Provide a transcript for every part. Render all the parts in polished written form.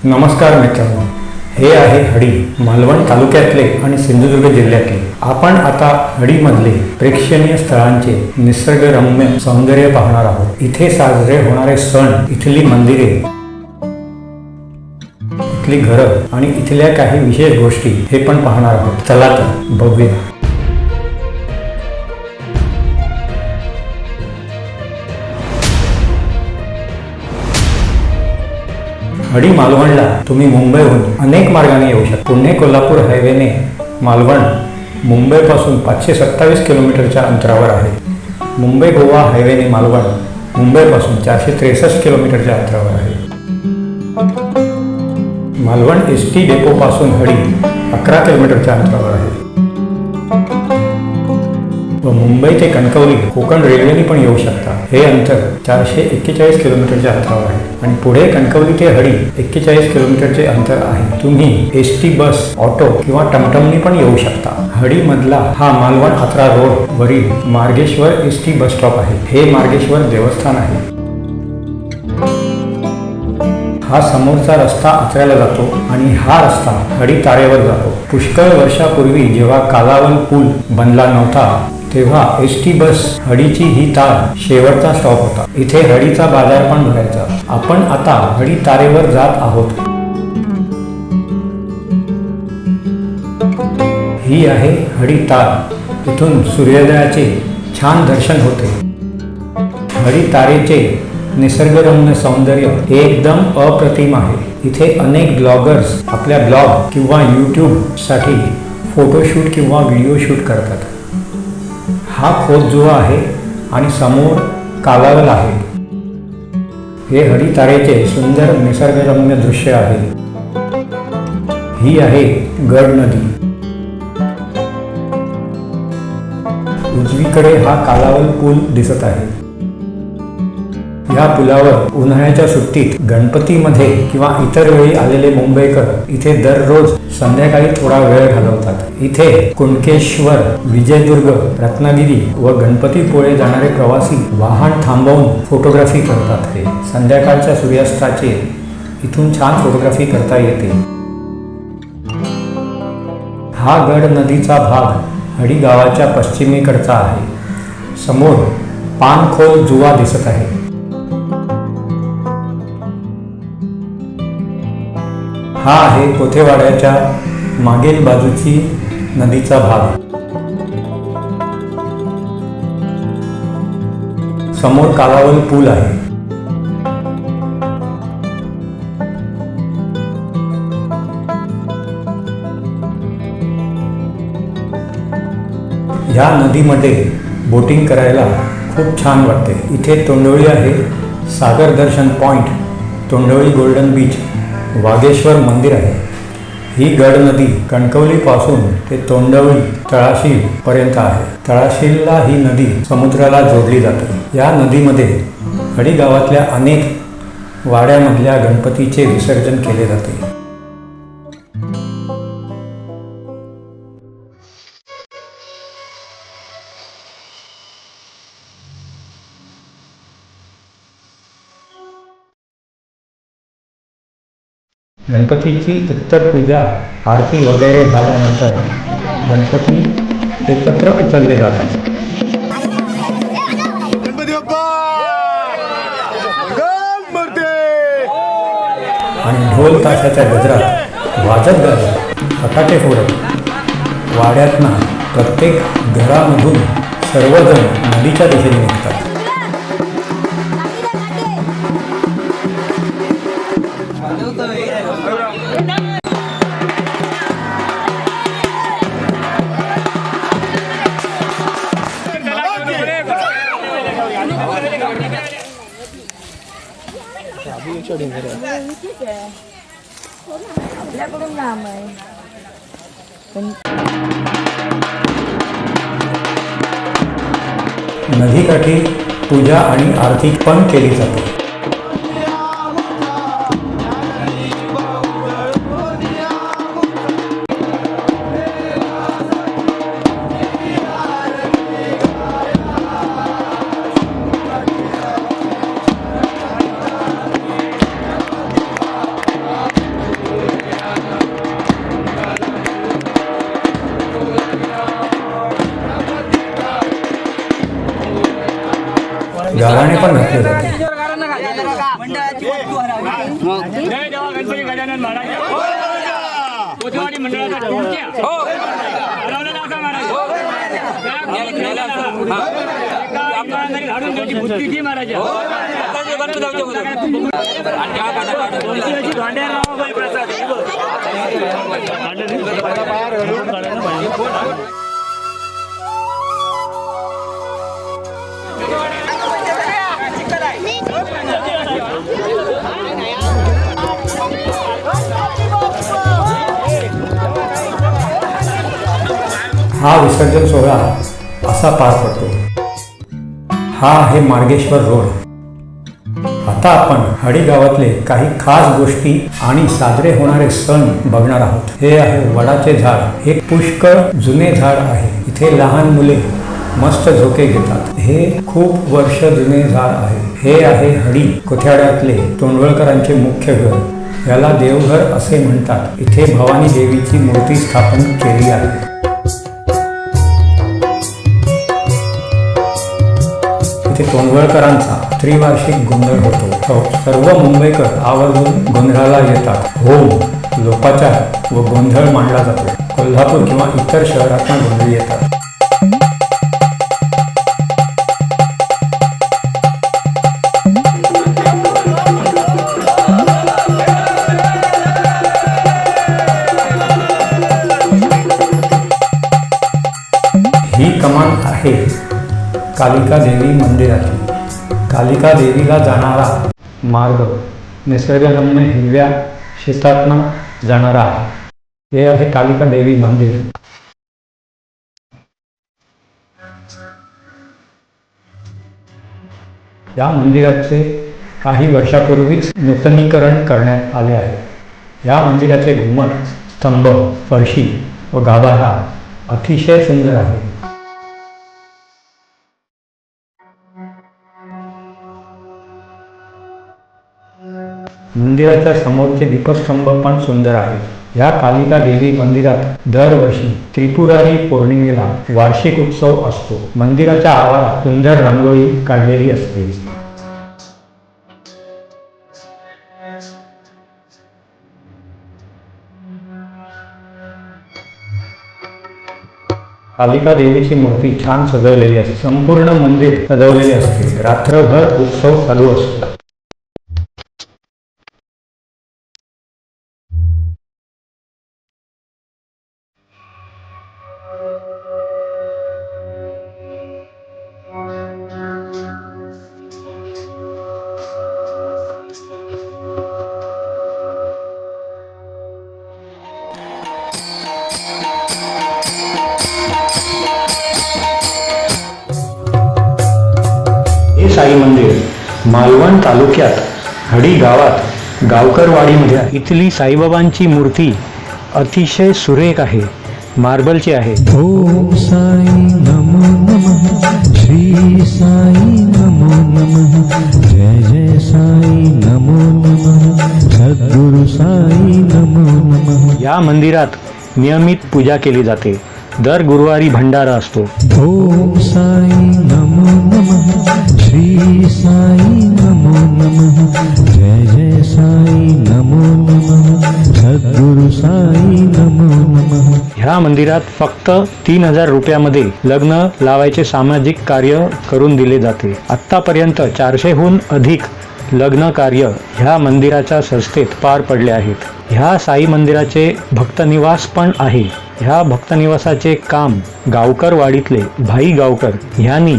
नमस्कार मित्रांनो, हे आहे हडी, मालवण तालुक्यातले आणि सिंधुदुर्ग जिल्ह्यातले. आपण आता हडीमधले प्रेक्षणीय स्थळांचे निसर्गरम्य सौंदर्य पाहणार आहोत. इथे साजरे होणारे सण, इथली मंदिरे, इथली घरं आणि इथल्या काही विशेष गोष्टी हे पण पाहणार आहोत. चला तर बघूया. हडी मालवणला तुम्ही मुंबईहून अनेक मार्गाने येऊ शकता. पुणे कोल्हापूर हायवेने मालवण मुंबईपासून 527 किलोमीटरच्या अंतरावर आहे. मुंबई गोवा हायवेने मालवण मुंबईपासून 463 किलोमीटरच्या अंतरावर आहे. मालवण एसटी डेपोपासून हडी 11 किलोमीटरच्या अंतरावर आहे व मुंबई ते कणकवली कोकण रेल्वेने पण येऊ शकता. हे अंतर 441 किलोमीटरच्या अंतरावर आहे आणि पुढे कणकवली ते हडी 41 किलोमीटरचे अंतर आहे. तुम्ही एसटी बस, ऑटो किंवा टमटमनी पण येऊ शकता. हडी मधला हा मालवण आत्रा रोड वरील मार्गेश्वर एसटी बस स्टॉप आहे. हे मार्गेश्वर देवस्थान आहे. हा समोरचा रस्ता आचऱ्याला जातो आणि हा रस्ता हडी तारेवर जातो. पुष्कळ वर्षापूर्वी जेव्हा कालावल पूल बनला नव्हता तेव्हा एसटी बस हडीची ही तार शेवटचा स्टॉप होता. इथे हडीचा बाजार पण भरायचा. आपण आता हडी तारेवर जात आहोत. ही आहे हडी तार. इथून सूर्योदयाचे छान दर्शन होते. हडी तारेचे निसर्गरम्य सौंदर्य एकदम अप्रतिम आहे. इथे अनेक ब्लॉगर्स आपल्या ब्लॉग किंवा यूट्यूबसाठी फोटोशूट किंवा व्हिडिओ शूट करतात. हा खोदजुवा आहे आणि समोर कालावल आहे. हे हडी तारेचे सुंदर निसर्गरम्य दृश्य आहे. ही आहे गड नदी. उजवीकडे हा कालावल पूल दिसत आहे. या पुलावर उन्हाळ्याच्या सुट्टीत गणपतीमध्ये किंवा इतर वेळी आलेले मुंबईकर इथे दररोज संध्याकाळी थोडा वेळ घालवतात. इथे कुणकेश्वर, विजयदुर्ग, रत्नागिरी व गणपतीपुळे जाणारे प्रवासी वाहन थांबवून फोटोग्राफी करतात. हे संध्याकाळच्या सूर्यास्ताचे इथून छान फोटोग्राफी करता येते. हा गड नदीचा भाग हडी गावाच्या पश्चिमेकडचा आहे. समोर पानखोल जुवा दिसत आहे. हा आहे कोथेवाड्याच्या मागील बाजूची नदीचा भाग. समोर कालावल पूल आहे. या नदीमध्ये बोटिंग करायला खूप छान वाटते. इथे तोंडवळी आहे, सागर दर्शन point, Tondavali golden beach, Vageshwar मंदिर आहे. ही गड नदी कणकवलीपासून ते तोंडवळी तळाशील पर्यंत आहे. तळाशीलला ही नदी समुद्राला जोडली जाते. या नदीमध्ये हडी गावातल्या अनेक वाड्यामधल्या गणपतीचे विसर्जन केले जाते. गणपतीची इतर पूजा, आरती वगैरे झाल्यानंतर गणपती एकत्र उचलले जातात. आणि ढोल ताशाच्या गजरात वाजत गाजत फटाके फोडत वाड्यातनं प्रत्येक घरामधून सर्वजण नदीच्या दिशेने निघतात. आपल्याकडून लांब आहे. नदीकाठी पूजा आणि आरती पण केली जाते. गाराणे पण घातले जाते. हा विसर्जन सोहळा असा पार पडतो. हा आहे मार्गेश्वर रोड. आता आपण हडी गावातले काही खास गोष्टी आणि साजरे होणारे सण बघणार आहोत. हे आहे वडाचे झाड. एक पुष्कळ जुने झाड आहे. इथे लहान मुले मस्त झोके घेतात. हे खूप वर्ष जुने झाड आहे. हे आहे हडी कोथ्याड्यातले तोंडवळकरांचे मुख्य घर. याला देवघर असे म्हणतात. इथे भवानी देवीची मूर्ती स्थापन केली आहे. तोंडवळकरांचा त्रिवार्षिक गोंधळ होतो. सर्व मुंबईकर आवर्जून गोंधळाला येतात. होम, लोकाचार व गोंधळ मांडला जातो. कोल्हापूर किंवा इतर शहरातून गोंधळी येतात. ही कमान आहे कालिका देवी मंदिराची. कालिका देवीला जाणारा मार्ग निसर्गरम्य हिरव्या शेतातनं जाणारा आहे. हे आहे कालिका देवी मंदिर. या मंदिराचे काही वर्षापूर्वीच नूतनीकरण करण्यात आले आहे. या मंदिराचे घुमट, स्तंभ, फरशी व गाभारा अतिशय सुंदर आहे. मंदिराच्या समोरचे दीपस्तंभ पण सुंदर आहे. या कालिका देवी मंदिरात दरवर्षी त्रिपुरारी पौर्णिमेला वार्षिक उत्सव असतो. मंदिराच्या आवारात सुंदर रांगोळी काढलेली असते. कालिका देवीची मूर्ती छान सजवलेली असते. संपूर्ण मंदिर सजवलेले असते. रात्रभर उत्सव चालू असतो. साई मंदिर मालवण तालुक्यात हडी गावात गावकरवाडीमध्ये आहे. इथली साईबाबांची मूर्ती अतिशय सुरेख आहे. मार्बलची आहे. ओम साई नमो नमः, श्री साई नमो नमः, जय जय साई नमो नमः, सद्गुरु साई नमो नमः. या मंदिरात नियमित पूजा केली जाते. दर गुरुवारी भंडारा असतो. ओम साई नमो नमः, श्री साई नमो नमः, जय जय साई नमो नमः, सद्गुरु साई नमो नमः. ह्या मंदिरात फक्त 3000 रुपयामध्ये लग्न लावायचे सामाजिक कार्य करून दिले जाते. आत्तापर्यंत 400हून अधिक लग्न कार्य ह्या मंदिराच्या संस्थेत पार पडले आहेत. ह्या साई मंदिराचे भक्तनिवास पण आहे. ह्या भक्तनिवासाचे काम गावकरवाडीतले भाई गावकर ह्यांनी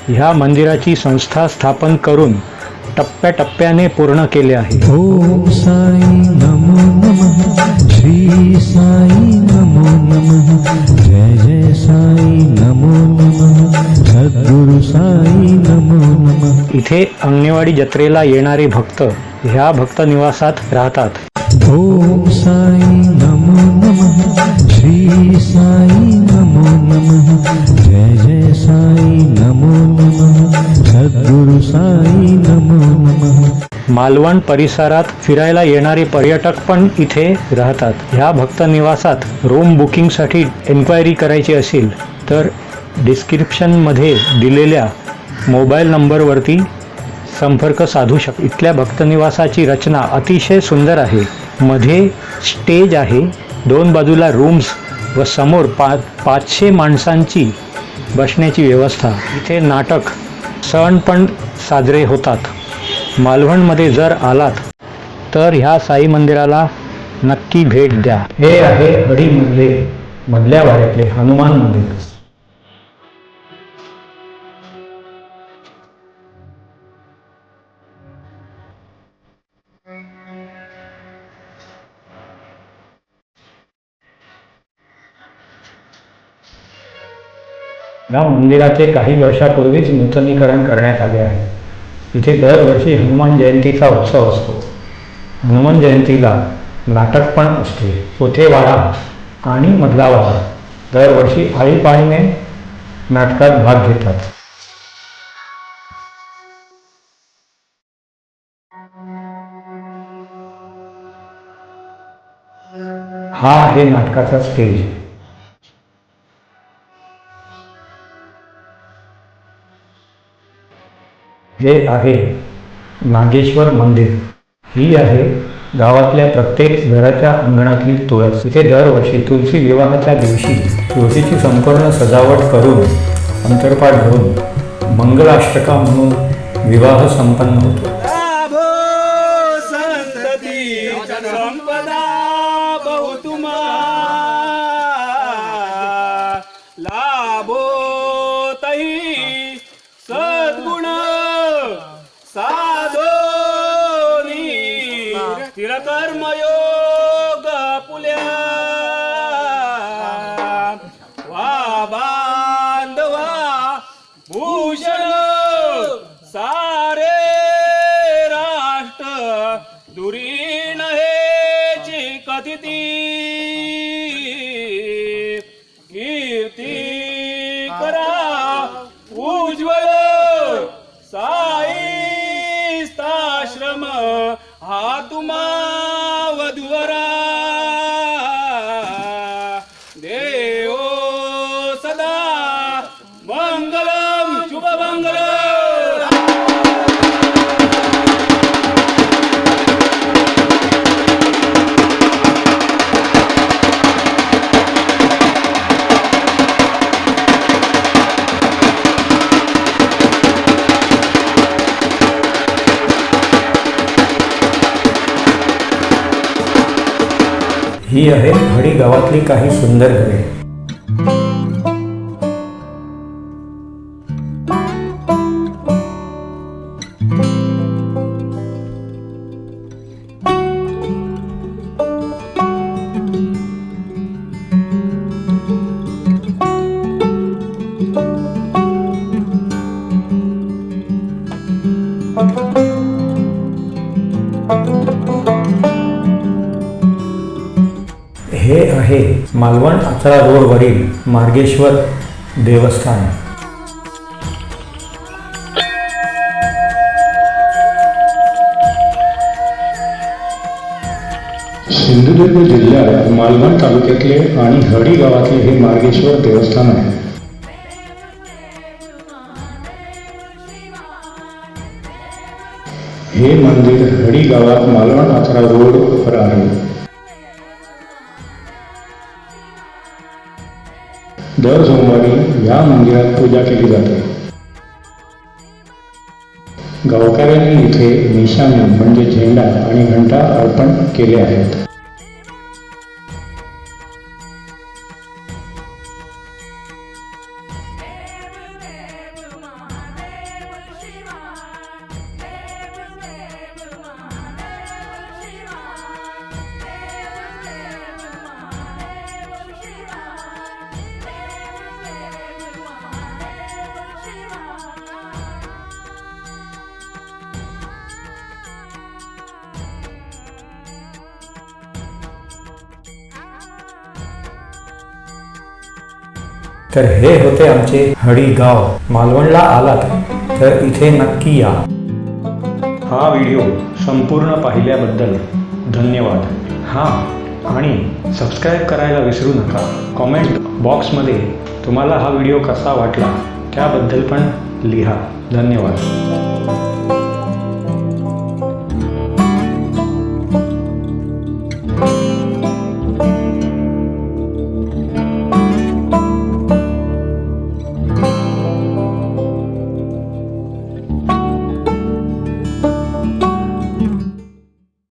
ह्या मंदिराची संस्था स्थापन करून टप्प्याटप्प्याने पूर्ण केले आहे. ओम साई नमो नमः, श्री साई नमो नमः, जय जय साई नमो नमः, सद्गुरु साई नमो नमः. इथे अंगणेवाडी जत्रेला येणारे भक्त ह्या भक्तनिवासात राहतात. ओम साई नमो नमः, श्री साई नमो नमः, जय जय साई नमो नमः, सद्गुरु साई नमो नमः. मालवण परिसरात फिरायला येणारे पर्यटक पण इथे राहतात. ह्या भक्तनिवासात रूम बुकिंगसाठी एन्क्वायरी करायची असेल तर डिस्क्रिप्शनमध्ये दिलेल्या मोबाईल नंबरवरती संपर्क साधू शकता. इथल्या भक्तनिवासाची रचना अतिशय सुंदर आहे. मध्ये स्टेज आहे, 2 बाजूला रूम्स व समोर 500 माणसांची बसण्याची व्यवस्था. इथे नाटक, सण पण साजरे होतात. मालवणमध्ये जर आलात तर ह्या साई मंदिराला नक्की भेट द्या. हे आहे हडीमधले मधल्या वाड्यातले हनुमान मंदिर. या मंदिराचे काही वर्षापूर्वीच नूतनीकरण करण्यात आले आहे. इथे दरवर्षी हनुमान जयंतीचा उत्सव असतो. हनुमान जयंतीला नाटक पण असते. कोथेवाडा आणि मधला वाडा दरवर्षी आळीपाळीने नाटकात भाग घेतात. हा आहे नाटकाचा स्टेज. हे आहे नागेश्वर मंदिर. ही आहे गावातल्या प्रत्येक घराच्या अंगणातली तुळस. इथे दरवर्षी तुलसी विवाहाच्या दिवशी तुळशीची संपूर्ण सजावट करून अंतरपाट धरून मंगलाष्टका म्हणून विवाह संपन्न होतो. कर्मयोग पुल्या वा बांधवा भूषण सारे राष्ट्र दुरीन हेची कथिती कीर्ती करा उज्ज्वल साई स्थाश्रम हा तुम्हा वधुवरा देव सदा मंगलम शुभमंगलम. ही आहे हडी गावातली काही सुंदर घरे. हे आहे मालवण आचरा रोडवरील मार्गेश्वर देवस्थान. सिंधुदुर्ग जिल्ह्यात मालवण तालुक्यातले आणि हडी गावातले हे मार्गेश्वर देवस्थान आहे. हे मंदिर हडी गावात मालवण आचरा रोडवर आहे. दर सोमवारी या मंदिरात पूजा केली जाते. गावकऱ्यांनी इथे निशाणी म्हणजे झेंडा आणि घंटा अर्पण केले आहेत. तर हे होते आमचे हडी गाव. मालवणला आलात तर इथे नक्की या. हा व्हिडिओ संपूर्ण पाहिल्याबद्दल धन्यवाद. हां, आणि सबस्क्राईब करायला विसरू नका. कॉमेंट बॉक्समध्ये तुम्हाला हा व्हिडिओ कसा वाटला त्याबद्दल पण लिहा. धन्यवाद.